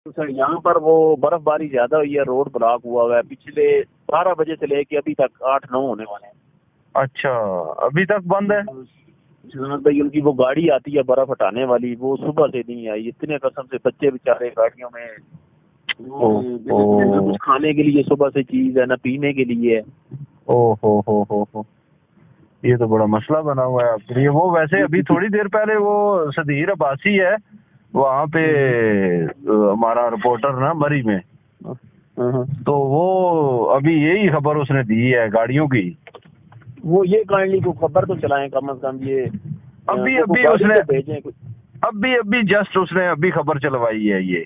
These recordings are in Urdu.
سر یہاں پر وہ برف باری زیادہ ہوئی ہے، روڈ بلاک ہوا ہے، پچھلے 12 بجے سے لے کے ابھی تک 8-9 ہونے والے ہیں۔ اچھا ابھی تک بند ہے؟ جناب بھائی ان کی وہ گاڑی آتی ہے برف ہٹانے والی، وہ صبح سے نہیں آئی، اتنے قسم سے بچے بیچارے گاڑیوں میں، نہ کچھ کھانے کے لیے صبح سے چیز ہے، نہ پینے کے لیے ہے۔ ہو یہ تو بڑا مسئلہ بنا ہوا ہے آپ کے لیے۔ وہ ویسے ابھی تھوڑی دیر پہلے وہ صدیر عباسی ہے وہاں پہ ہمارا رپورٹر نا مری میں، تو وہ ابھی یہی خبر اس نے دی ہے گاڑیوں کی۔ وہ یہ کائنڈلی کو خبر تو چلائیں کم از کم، یہ ابھی اس نے ابھی جسٹ اس نے ابھی خبر چلوائی ہے، یہ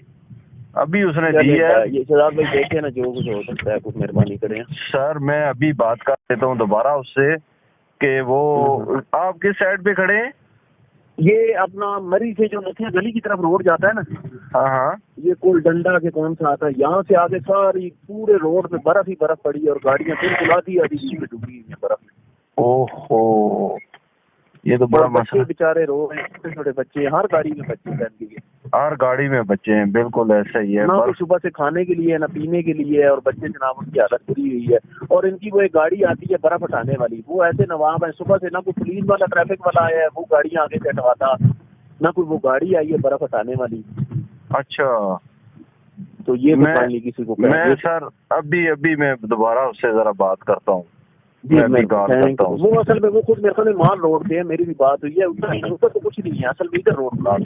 ابھی اس نے دی ہے۔ یہ شہزاد بھائی دیکھیں نا جو کچھ ہو سکتا ہے، کچھ مہربانی کریں سر۔ میں ابھی بات کر لیتا ہوں دوبارہ اس سے کہ وہ آپ کس سائڈ پہ کھڑے ہیں؟ یہ اپنا مری سے جو نتھیا گلی کی طرف روڈ جاتا ہے نا، ہاں یہ کول ڈنڈا کے کون سا آتا ہے، یہاں سے آگے ساری پورے روڈ پہ برف ہی برف پڑی ہے اور گاڑیاں بالکل آدھی میں ڈوبی ہوئی ہیں برف میں۔ اوہو یہ تو بڑا مسئلہ۔ بچے بیچارے رو رہے ہیں، چھوٹے چھوٹے بچے، ہر گاڑی میں بچے بیٹھ گئے، ہر گاڑی میں بچے ہیں، بالکل ایسا ہی ہے۔ نہ صبح سے کھانے کے لیے نہ پینے کے لیے، اور بچے جناب ان کی حالت بری ہوئی ہے۔ اور ان کی وہ ایک گاڑی آتی ہے برف ہٹانے والی، وہ ایسے نواب ہے، صبح سے نہ کوئی پولیس والا ٹریفک والا آیا ہے وہ گاڑیاں آگے سے ہٹواتا، نہ کوئی وہ گاڑی آئی ہے برف ہٹانے والی۔ اچھا تو یہ کسی کو میں سر ابھی میں دوبارہ اس سے ذرا بات کرتا ہوں۔ وہ اصل میں وہ خود میرے سامنے مال روڈ پہ ہے، میری بھی بات ہوئی ہے، اس کا تو کچھ نہیں ہے، اصل میں ادھر روڈ بلاک